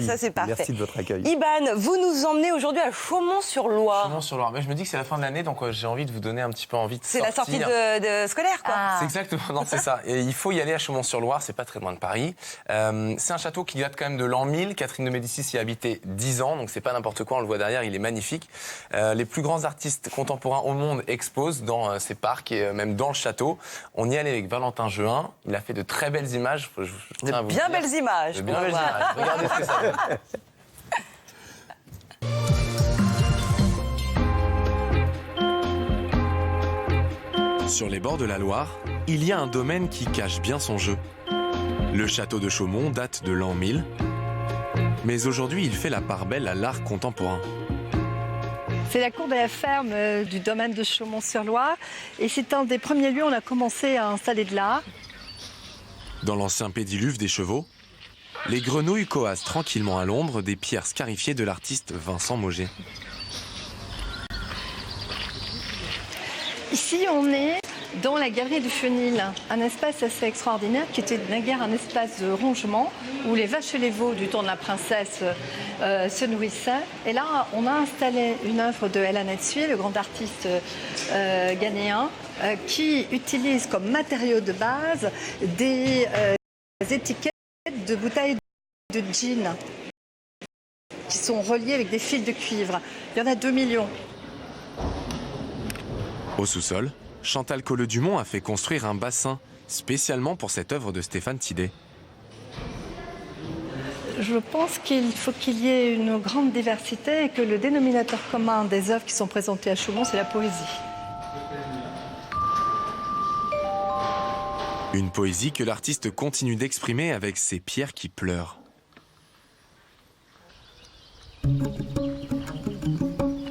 Ça, c'est parfait. Merci de votre accueil. Iban, vous nous emmenez aujourd'hui à Chaumont-sur-Loire. Chaumont-sur-Loire. Mais je me dis que c'est la fin de l'année, donc j'ai envie de vous donner un petit peu envie de C'est sortir. la sortie de scolaire, quoi. Ah. C'est exactement, non, c'est ça. Et il faut y aller à Chaumont-sur-Loire, c'est pas très loin de Paris. C'est un château qui date quand même de l'an 1000. Catherine de Médicis y a habité 10 ans, donc c'est pas n'importe quoi, on le voit derrière, il est magnifique. Les plus grands artistes contemporains au monde exposent dans ces parcs et même dans le château. On y allait avec Valentin Jehin, il a fait de très belles images. Je tiens à vous Bien dire. belles images. De bien belles images. Regardez ce que ça donne. Sur les bords de la Loire, il y a un domaine qui cache bien son jeu. Le château de Chaumont date de l'an 1000, mais aujourd'hui il fait la part belle à l'art contemporain. C'est la cour de la ferme du domaine de Chaumont-sur-Loire. Et c'est un des premiers lieux où on a commencé à installer de l'art. Dans l'ancien pédiluve des chevaux, les grenouilles coasent tranquillement à l'ombre des pierres scarifiées de l'artiste Vincent Mauger. Ici, on est dans la galerie du Chenil, un espace assez extraordinaire qui était naguère un espace de rongement où les vaches et les veaux du temps de la princesse se nourrissaient. Et là, on a installé une œuvre de El Anatsui, le grand artiste ghanéen, qui utilise comme matériau de base des étiquettes de bouteilles de gin qui sont reliées avec des fils de cuivre. Il y en a 2 millions. Au sous-sol, Chantal Colleux-Dumont a fait construire un bassin spécialement pour cette œuvre de Stéphane Tidé. Je pense qu'il faut qu'il y ait une grande diversité et que le dénominateur commun des œuvres qui sont présentées à Chaumont, c'est la poésie. Une poésie que l'artiste continue d'exprimer avec ses pierres qui pleurent.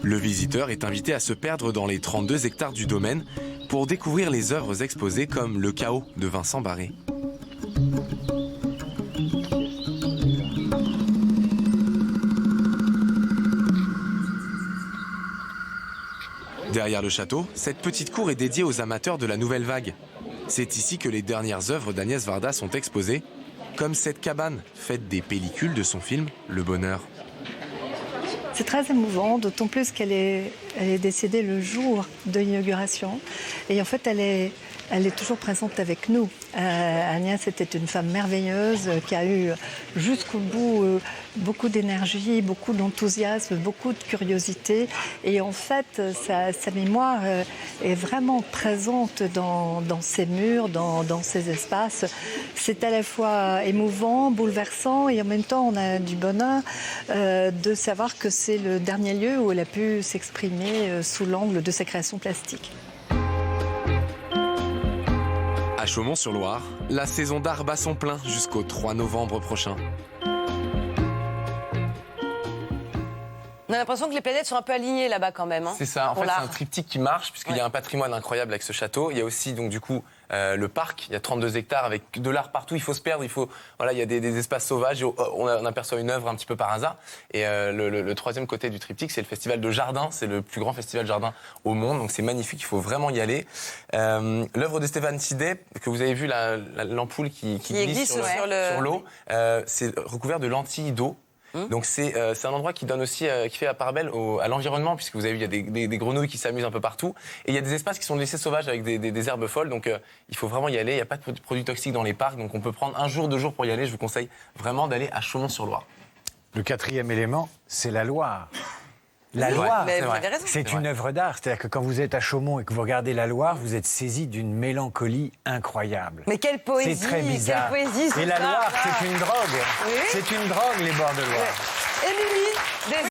Le visiteur est invité à se perdre dans les 32 hectares du domaine pour découvrir les œuvres exposées comme Le Chaos de Vincent Barré. Derrière le château, cette petite cour est dédiée aux amateurs de la nouvelle vague. C'est ici que les dernières œuvres d'Agnès Varda sont exposées, comme cette cabane faite des pellicules de son film Le Bonheur. C'est très émouvant, d'autant plus qu'elle est décédée le jour de l'inauguration. Et en fait, elle est toujours présente avec nous. Agnès était une femme merveilleuse qui a eu jusqu'au bout beaucoup d'énergie, beaucoup d'enthousiasme, beaucoup de curiosité. Et en fait, sa mémoire est vraiment présente dans ses murs, dans ses espaces. C'est à la fois émouvant, bouleversant et en même temps, on a du bonheur de savoir que c'est le dernier lieu où elle a pu s'exprimer sous l'angle de sa création plastique. À Chaumont-sur-Loire, la saison d'art bat son plein jusqu'au 3 novembre prochain. On a l'impression que les planètes sont un peu alignées là-bas quand même. Hein, C'est ça, en pour fait c'est l'art. un triptyque qui marche puisqu'il y a un patrimoine incroyable avec ce château. Il y a aussi donc du coup le parc, il y a 32 hectares avec de l'art partout, il faut se perdre, voilà, il y a des espaces sauvages, on aperçoit une œuvre un petit peu par hasard. Et le troisième côté du triptyque, c'est le festival de jardin, c'est le plus grand festival de jardin au monde, donc c'est magnifique, il faut vraiment y aller. L'œuvre de Stéphane Tidé, que vous avez vu, l'ampoule qui glisse sur l'eau, c'est recouvert de lentilles d'eau. Donc c'est un endroit qui donne aussi, qui fait la part belle à l'environnement, puisque vous avez vu, il y a des grenouilles qui s'amusent un peu partout. Et il y a des espaces qui sont laissés sauvages avec des herbes folles, donc il faut vraiment y aller. Il n'y a pas de produits toxiques dans les parcs, donc on peut prendre 1 jour, 2 jours pour y aller. Je vous conseille vraiment d'aller à Chaumont-sur-Loire. Le 4e élément, c'est la Loire. La Loire, Mais vous avez raison. c'est une œuvre d'art. C'est-à-dire que quand vous êtes à Chaumont et que vous regardez la Loire, vous êtes saisi d'une mélancolie incroyable. Mais quelle poésie, C'est très bizarre. quelle poésie, Et la ça, Loire, là. c'est une drogue. Oui. C'est une drogue, les bords de Loire. Émilie,